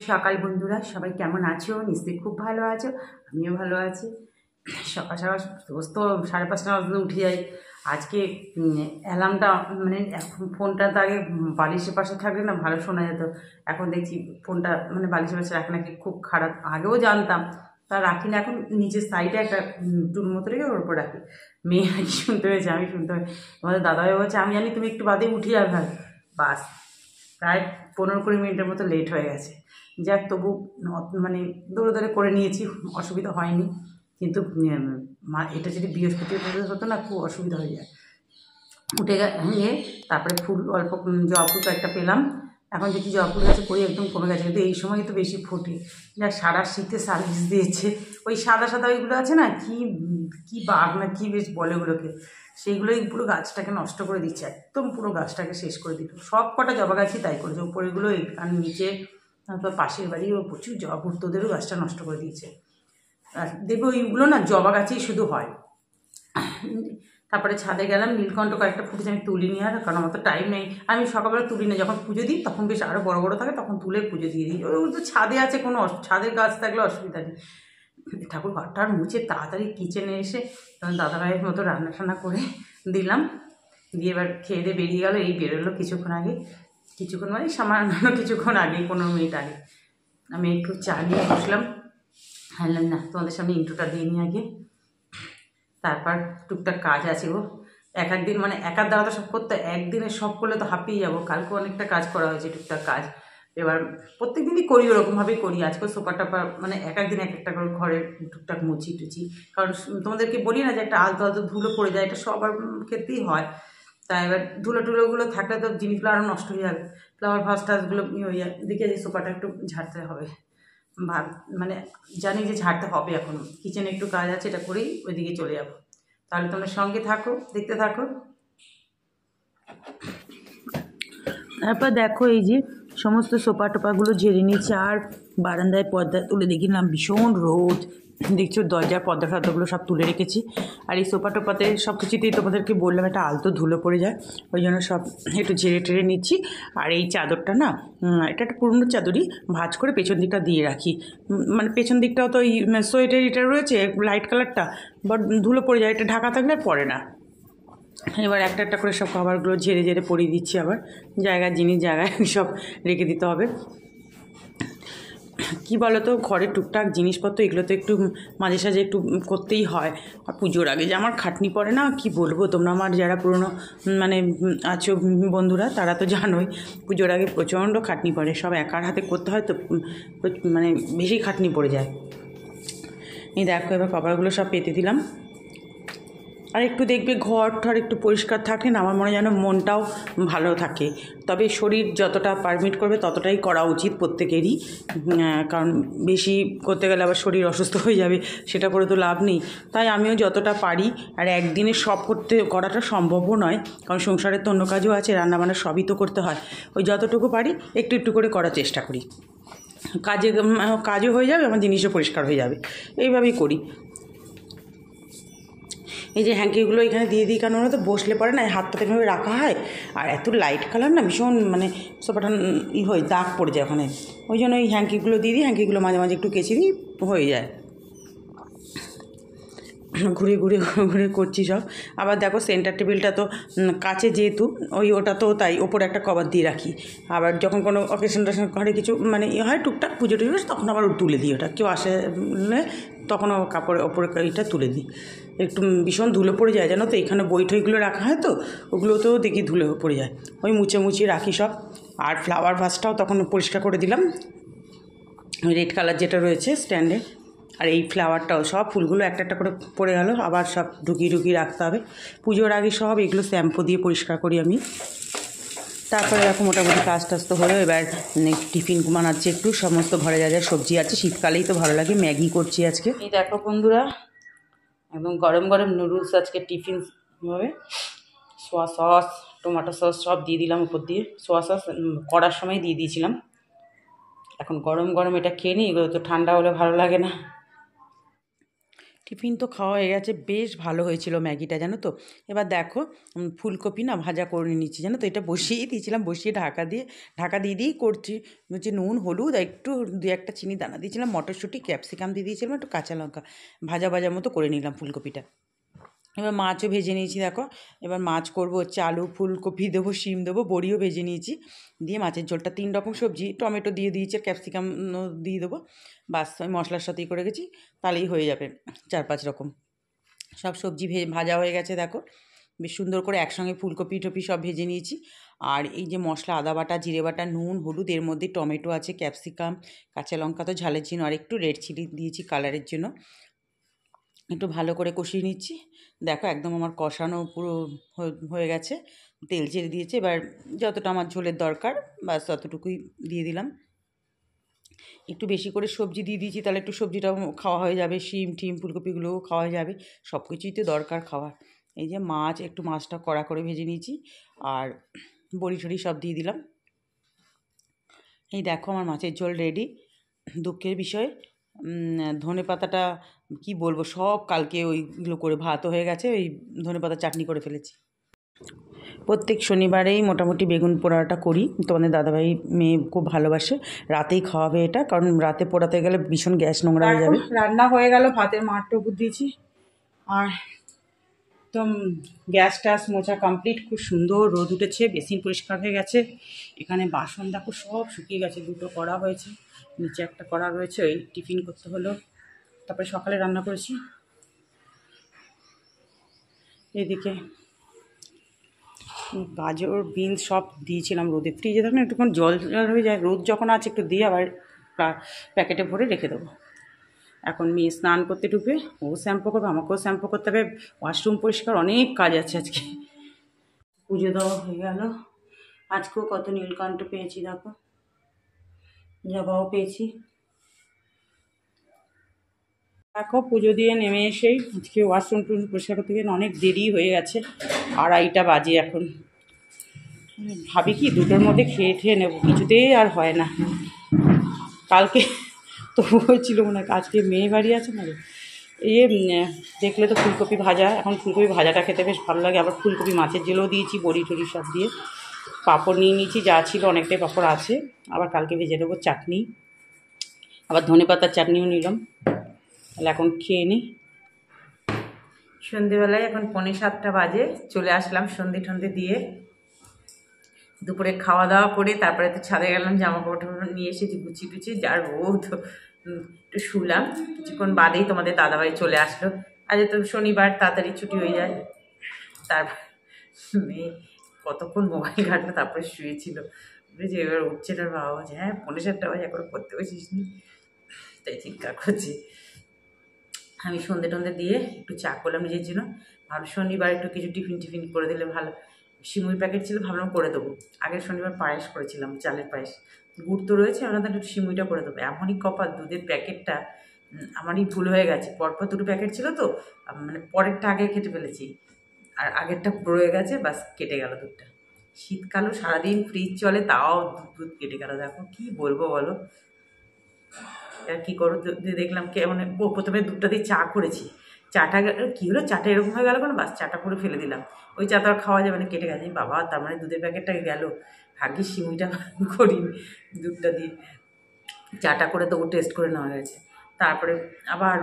সকাল বন্ধুরা সবাই কেমন আছো? নিশ্চয়ই খুব ভালো আছো, আমিও ভালো আছি। সকাল সকাল রোজ তো 5:30টার মধ্যে উঠে যাই। আজকে অ্যালার্মটা মানে এখন ফোনটা তো আগে বালিশের পাশে থাকলে না ভালো শোনা যেত। এখন দেখছি ফোনটা মানে বালিশের পাশে রাখা নাকি খুব খারাপ। আগেও জানতাম, তা রাখি না। এখন নিচের সাইডে একটা টুল মতো রেখে ওর উপর রাখি। মেয়ে নাকি শুনতে পেয়েছে, আমি শুনতে পাই। তোমাদের দাদাভাই বলছে আমি জানি তুমি একটু বাদে উঠে যাবে। বাস প্রায় 15-20 মিনিটের মতো লেট হয়ে গেছে। যাক, তবু মানে দৌড়ে করে নিয়েছি, অসুবিধা হয়নি। কিন্তু এটা যদি বৃহস্পতিবার হতো না, খুব অসুবিধা হয়ে যায়। উঠে গিয়ে তারপরে ফুল অল্প জবা ফুল একটা পেলাম। এখন দেখি জবা ফুল গাছে করি একদম কমে গেছে, কিন্তু এই সময় তো বেশি ফোটে। যাক, সারা শীতে সার্ভিস দিয়েছে। ওই সাদা সাদা ওইগুলো আছে না, কি কি বাঘ না কি বেশ বলে ওগুলোকে, সেইগুলোই পুরো গাছটাকে নষ্ট করে দিচ্ছে, একদম পুরো গাছটাকে শেষ করে দিল। সব কটা জবা গাছই তাই করেছে, উপরেগুলো আর নিচে তারপর পাশের বাড়ি ও প্রচুর জবা ফুল, তোদেরও গাছটা নষ্ট করে দিয়েছে। আর দেখবে ওইগুলো না জবা গাছেই শুধু হয়। তারপরে ছাদে গেলাম, নীলকণ্ঠ কয়েকটা ফুটেছে, আমি তুলিনি আর, কারণ আমার তো টাইম নেই। আমি সকালবেলা তুলি না, যখন পুজো দিই তখন বেশ আরও বড় বড় থাকে, তখন তুলে পুজো দিয়ে দিই। ওই তো ছাদে আছে, কোনো ছাদের গাছ থাকলে অসুবিধা নেই। ঠাকুর ঘরটা আর মুছে তাড়াতাড়ি কিচেনে এসে তখন দাদাভাইয়ের মতো রান্না টান্না করে দিলাম। দিয়ে এবার খেয়ে দিয়ে বেরিয়ে গেল। এই বেরোলো কিছুক্ষণ আগে, কিছুক্ষণ মানে সামান্য কিছুক্ষণ আগে, 15 মিনিট আগে। আমি একটু চা নিয়ে বসলাম। হারলাম না, তোমাদের সামনে ইন্ট্রোটা দিয়ে নিই আগে, তারপর টুকটাক কাজ আছে। ও একদিন মানে একার দ্বারা তো সব করতে, একদিনে সব করলে তো হাঁপিয়ে যাবো। কালকে অনেকটা কাজ করা হয়েছে, টুকটাক কাজ। এবার প্রত্যেক দিনই করি, ওরকমভাবেই করি। আজকে সোফা টাপা মানে এক একদিন এক একটা করে ঘরের টুকটাক মুছি টুচি। কারণ তোমাদেরকে বলি না যে একটা আলতো আলতো ধুলো পড়ে যায়, এটা সবার ক্ষেত্রেই হয়। তাই এবার ধুলো টুলোগুলো থাকলে তো জিনিসগুলো আরও নষ্ট হয়ে যাবে, ফ্লাওয়ার ভাস টাসগুলো হয়ে যায়। দেখে যে সোফাটা একটু ঝাড়তে হবে, মানে জানি যে ঝাড়তে হবে। এখন কিচেনে একটু কাজ আছে, এটা করেই ওইদিকে চলে যাবো। তাহলে তোমরা সঙ্গে থাকো, দেখতে থাকো। তারপর দেখো, এই যে সমস্ত সোফা টোপাগুলো ঝেড়ে নিচ্ছে, আর বারান্দায় পর্দা তুলে দেখলাম ভীষণ রোদ। দেখছো দরজার পর্দা ফর্দাগুলো সব তুলে রেখেছি। আর এই সোফা টোপাতে সব কিছুতেই তোমাদেরকে বললাম একটা আলতো ধুলো পড়ে যায়, ওই জন্য সব একটু ঝেড়ে টেড়ে নিচ্ছি। আর এই চাদরটা না, এটা একটা পুরনো চাদরই, ভাঁজ করে পেছন দিকটা দিয়ে রাখি। মানে পেছন দিকটাও তো এই সোয়েটার এটা রয়েছে লাইট কালারটা, বাট ধুলো পড়ে যায়, এটা ঢাকা থাকলে আর পড়ে না। এবার একটা একটা করে সব খাবারগুলো ঝেড়ে ঝেড়ে পরিয়ে দিচ্ছি, আবার জায়গার জিনিস জায়গায় সব রেখে দিতে হবে। কি বলো তো, ঘরের টুকটাক জিনিসপত্র এগুলো তো একটু মাঝে সাঝে একটু করতেই হয়। আর পুজোর আগে যে আমার খাটনি পড়ে না, কি বলবো। তোমরা আমার যারা পুরনো মানে আছো বন্ধুরা, তারা তো জানোই পুজোর আগে প্রচণ্ড খাটনি পড়ে। সব একার হাতে করতে হয় তো মানে বেশি খাটনি পড়ে যায়। এই দেখো, এবার কভারগুলো সব পেতে দিলাম। আর একটু দেখবে ঘর ঠর একটু পরিষ্কার থাকলে না, আমার মনে হয় যেন মনটাও ভালো থাকে। তবে শরীর যতটা পারমিট করবে ততটাই করা উচিত প্রত্যেকেরই, কারণ বেশি করতে গেলে আবার শরীর অসুস্থ হয়ে যাবে, সেটা করে তো লাভ নেই। তাই আমিও যতটা পারি, আর একদিনে সব করাটা সম্ভবও নয়, কারণ সংসারের তো অন্য কাজও আছে, রান্নাবান্না সবই তো করতে হয়। ওই যতটুকু পারি একটু একটু করে করার চেষ্টা করি। কাজও হয়ে যাবে, আমার জিনিসও পরিষ্কার হয়ে যাবে, এইভাবেই করি। এই যে হ্যাঙ্কিগুলো এখানে দিয়ে দিই, কারণ ওরা তো বসলে পরে না হাতটাতে এভাবে রাখা হয়। আর এত লাইট কালার না, ভীষণ মানে সোফাটা হয়, দাগ পড়ে যায় ওখানে। ওই জন্য এই হ্যাঙ্কিগুলো দিয়ে দিই, হ্যাঙ্কিগুলো মাঝে মাঝে একটু কেচে দিই, হয়ে যায়। ঘুরে ঘুরে ঘুরে করছি সব। আবার দেখো সেন্টার টেবিলটা তো কাছে, যেহেতু ওটা তো তাই ওপরে একটা কভার দিয়ে রাখি। আবার যখন কোনো অকেশন টেশন ঘরে কিছু মানে হয় টুকটাক পুজো টুজো, তখন আবার তুলে দিই। ওটা কেউ আসলে তখন কাপড়ের ওপরে এইটা তুলে দিই। একটু ভীষণ ধুলো পড়ে যায় জানো তো, এখানে বই ঠইগুলো রাখা হয় তো, ওগুলোতেও দেখি ধুলো পড়ে যায়। ওই মুছে মুছিয়ে রাখি সব। আর ফ্লাওয়ার ভাসটাও তখন পরিষ্কার করে দিলাম, রেড কালার যেটা রয়েছে স্ট্যান্ডে। আর এই ফ্লাওয়ারটাও, সব ফুলগুলো একটা একটা করে পড়ে গেল, আবার সব ঢুকিয়ে ঢুকিয়ে রাখতে হবে। পুজোর আগে সব এগুলো শ্যাম্পু দিয়ে পরিষ্কার করি আমি। তারপরে দেখো মোটামুটি কাজ টাজ তো হলো। এবার টিফিন বানাচ্ছি একটু, সমস্ত ঘরে যা যা সবজি আছে, শীতকালেই তো ভালো লাগে। ম্যাগি করছি আজকে। এই দেখো বন্ধুরা, একদম গরম গরম নুডলস আজকে টিফিন হবে। সোয়া সস, টমেটো সস সব দিয়ে দিলাম উপর দিয়ে। সোয়া সস করার সময় দিয়ে দিয়েছিলাম। এখন গরম গরম এটা খেয়ে নিই, এগুলো তো ঠান্ডা হলে ভালো লাগে না। টিফিন তো খাওয়া হয়ে গেছে, বেশ ভালো হয়েছিল ম্যাগিটা, জানো তো। এবার দেখো ফুলকপি না ভাজা করে নিচ্ছি, জানো তো। এটা বসিয়েই দিয়েছিলাম, বসিয়ে ঢাকা দিয়ে দিয়েই করছি। হচ্ছে নুন হলুদ আর একটু দু একটা চিনি দানা দিয়েছিলাম, মটরশুঁটি ক্যাপসিকাম দিয়ে দিয়েছিলাম, একটু কাঁচা লঙ্কা, ভাজা ভাজার মতো করে নিলাম ফুলকপিটা। এবার মাছও ভেজে নিয়েছি দেখো। এবার মাছ করবো হচ্ছে আলু ফুলকপি দেবো, শিম দেবো, বড়িও ভেজে নিয়েছি। দিয়ে মাছের ঝোলটা 3 রকম সবজি, টমেটো দিয়ে দিয়েছি, ক্যাপসিকাম দিয়ে দেবো। বাস আমি মশলার সাথেই করে গেছি, তাহলেই হয়ে যাবে। 4-5 রকম সব সবজি ভাজা হয়ে গেছে দেখো। বেশ সুন্দর করে একসঙ্গে ফুলকপি টপি সব ভেজে নিয়েছি। আর এই যে মশলা, আদা বাটা, জিরে বাটা, নুন হলুদ, এর মধ্যে টমেটো আছে, ক্যাপসিকাম, কাঁচা লঙ্কা তো ঝালের জন্য, আর একটু রেড চিলি দিয়েছি কালারের জন্য। একটু ভালো করে কষিয়ে নিচ্ছি। দেখো একদম আমার কষানো পুরো হয়ে গেছে, তেল ছেড়ে দিয়েছে। এবার যতটা আমার ঝোলের দরকার বাস ততটুকুই দিয়ে দিলাম। একটু বেশি করে সবজি দিয়ে দিয়েছি, তাহলে একটু সবজিটাও খাওয়া হয়ে যাবে, শিম টিম ফুলকপিগুলোও খাওয়া যাবে, সব কিছুই তো দরকার খাওয়ার। এই যে মাছ, একটু মাছটা কড়া করে ভেজে নিয়েছি, আর বড়ি টড়ি সব দিয়ে দিলাম। এই দেখো আমার মাছের ঝোল রেডি। দুঃখের বিষয় ধনে পাতাটা কী বলবো, সব কালকে ওইগুলো করে ভাতও হয়ে গেছে, ওই ধনে পাতা চাটনি করে ফেলেছি। প্রত্যেক শনিবারেই মোটামুটি বেগুন পোড়াটা করি, তোমাদের দাদাভাই মেয়ে খুব ভালোবাসে। রাতেই খাওয়াবে এটা, কারণ রাতে পোড়াতে গেলে ভীষণ গ্যাস নোংরা হয়ে যাবে। রান্না হয়ে গেল, ভাতের মাঠটা উপর দিয়েছি, আর একদম গ্যাস ট্যাস মোছা কমপ্লিট। খুব সুন্দর রোদ উঠেছে, বেসিন পরিষ্কার হয়ে গেছে। এখানে বাসন দেখো সব শুকিয়ে গেছে, 2টো কড়া হয়েছে, নিচে একটা কড়া রয়েছে, ওই টিফিন করতে হলো। তারপরে সকালে রান্না করেছি। এদিকে গাজর বিনস সব দিয়েছিলাম রোদে, ফ্রিজে থাকলে একটুক্ষণ জল জল হয়ে যায়, রোদ যখন আছে একটু দিয়ে আবার প্যাকেটে ভরে রেখে দেবো। এখন মেয়ে স্নান করতে ঢুকবে, ও শ্যাম্পু করবে, আমাকেও শ্যাম্পু করতে হবে, ওয়াশরুম পরিষ্কার, অনেক কাজ আছে আজকে। পুজো দেওয়া হয়ে গেল। আজকেও কত নীলকণ্ঠ পেয়েছি দেখো, জবাও পেয়েছি। দেখো পুজো দিয়ে নেমে এসেই আজকে ওয়াশরুম টুম পরিষ্কার করতে গিয়ে অনেক দেরি হয়ে গেছে, 2:30টা বাজে এখন। ভাবি কি 2টোর মধ্যে খেয়ে ঠেয়ে নেবো, কিছুতেই আর হয় না। কালকে তো হয়েছিল মনে হয়, আজকে মেয়ে বাড়ি আছে না, এই দেখলে তো ফুলকপি ভাজা, এখন ফুলকপি ভাজাটা খেতে বেশ ভালো লাগে। আবার ফুলকপি মাছের ঝোলও দিয়েছি, বড়ি টড়ি সব দিয়ে। পাঁপড় নিয়ে নিয়েছি, যা ছিল অনেকটাই পাঁপড় আছে, আবার কালকে ভেজে দেবো চাটনি, আবার ধনে পাতার চাটনিও নিলাম। তাহলে এখন খেয়ে নিই। সন্ধেবেলায় এখন 6:45 বাজে, চলে আসলাম সন্ধে টন্ধে দিয়ে। দুপুরে খাওয়া দাওয়া করে তারপরে তো ছাদে গেলাম, জামা কাপড় নিয়ে এসেছি গুছিয়ে টুচিয়ে, যা রোদ। একটু শুলাম, কিছুক্ষণ বাদেই তোমাদের দাদাভাই চলে আসলো। আজ তো শনিবার, তাড়াতাড়ি ছুটি হয়ে যায়। তারপর মেয়ে কতক্ষণ মোবাইল ঘাটলো, তারপরে শুয়েছিল। যে এবার উঠছে, তার বাবা বলছে হ্যাঁ 6:45 বাজে, এখন পড়তে বসিস নি, তাই চিৎকার করছে। আমি সন্ধে টন্ধে দিয়ে একটু চা করলাম নিজের জন্য। ভাব শনিবার একটু কিছু টিফিন টিফিন করে দিলে ভালো। সিমুই প্যাকেট ছিল, ভাবলাম করে দেবো। আগের শনিবার পায়েস করেছিলাম, চালের পায়েস, গুড় তো রয়েছে, আমরা তাহলে একটু সিমুইটা করে দেবো। এমনই কপাল, দুধের প্যাকেটটা আমারই ভুল হয়ে গেছে, পরপর 2টো প্যাকেট ছিল তো, মানে পরেরটা আগে কেটে ফেলেছি, আর আগেরটা রয়ে গেছে, বাস কেটে গেল দুধটা। শীতকালও সারাদিন ফ্রিজ চলে, তাও দুধ কেটে গেল, দেখো কী বলবো বলো। আর কী করো, দেখলাম কে মানে প্রথমে দুধটা দিয়ে চা করেছি, চাটা কী হলো, চাটা এরকম হয়ে গেল কেন, বাস চাটা করে ফেলে দিলাম। ওই চা তো আর খাওয়া যাবে না, কেটে গেছে। বাবা, তার মানে দুধের প্যাকেটটা গেল। ভাগ্যিস সিমুইটা করিনি, দুধটা দিয়ে চাটা করে তো টেস্ট করে নেওয়া গেছে। তারপরে আবার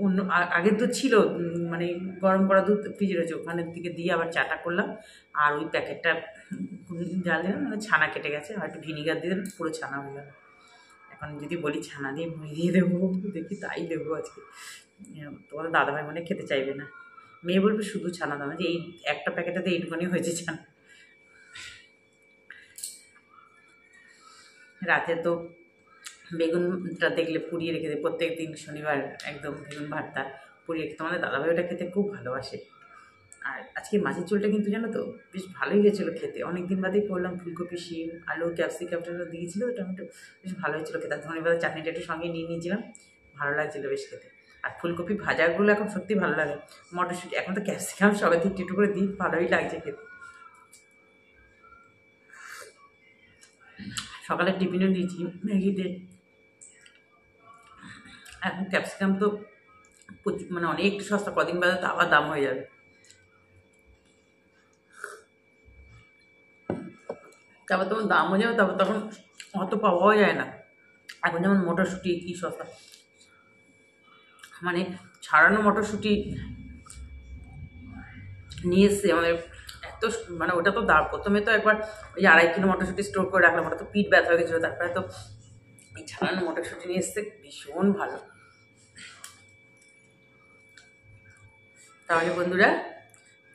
অন্য আগের দুধ ছিল, মানে গরম করা দুধ ফ্রিজে রয়েছে, ওখানের দিকে দিয়ে আবার চাটা করলাম। আর ওই প্যাকেটটা জাল দিলাম, মানে ছানা কেটে গেছে, আর একটু ভিনিগার দিয়ে দিলাম, পুরো ছানা হয়ে গেল। এখন যদি বলি ছানা দিয়ে মুড়ি দিয়ে দেবো, দেখি তাই দেবো আজকে। তোমার দাদাভাই মনে খেতে চাইবে না, মেয়ে বলবে শুধু ছানা দাও না, যে এই একটা প্যাকেটাতে এইটুখানি হয়েছে ছানা। রাতে তো বেগুনটা দেখলে পুড়িয়ে রেখে দেয়, প্রত্যেক দিন শনিবার একদম বেগুন ভর্তা পুড়িয়ে রেখে, তোমাদের দাদাভাই ওটা খেতে খুব ভালোবাসে। আর আজকে মাছের ঝোলটা কিন্তু জানো তো বেশ ভালোই হয়েছিলো খেতে, অনেক দিন বাদেই করলাম। ফুলকপি শিম আলু ক্যাপসিকামটা দিয়েছিলো, টমেটো, বেশ ভালো হয়েছিলো খেতে। ধনে পাতার চাটনিটা একটু সঙ্গে নিয়ে নিয়েছিলাম, ভালো লাগছিলো বেশ খেতে। আর ফুলকপি ভাজাগুলো এখন সত্যি ভালো লাগে, মটরশুঁটি, এখন তো ক্যাপসিকাম সবাই একটু একটু করে দিই, ভালোই লাগছে খেতে। সকালে টিফিনও দিয়েছি ম্যাগিতে। এখন ক্যাপসিকাম তো মানে অনেক সস্তা, কদিন বাদে তো আবার দাম হয়ে যাবে। তারপর তখন দাম হয়ে যাবে, তারপর তখন অত পাওয়াও যায় না। এখন যেমন মটরশুঁটি কী সস্তা, মানে ছাড়ানো মটরশুঁটি নিয়ে এসছে আমাদের এত, মানে ওটা তো দাম, প্রথমে তো একবার ওই 2.5 কিলো মটরশুঁটি স্টোর করে রাখলাম, ওটা তো পিঠ ব্যথা হয়ে গেছিলো, তারপরে তো এই ছাড়ানো মটরশুঁটি নিয়ে এসছে, ভীষণ ভালো। তাহলে বন্ধুরা,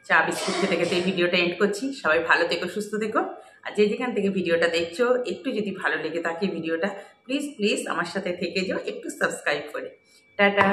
চা বিস্কুট খেতে খেতে এই ভিডিওটা এন্ড করছি। সবাই ভালো থেকো, সুস্থ থেকো। আর যে যেখান থেকে ভিডিওটা দেখছো, একটু যদি ভালো লেগে থাকে ভিডিওটা, প্লিজ প্লিজ আমার সাথে থেকে যাও একটু সাবস্ক্রাইব করে। টাটা।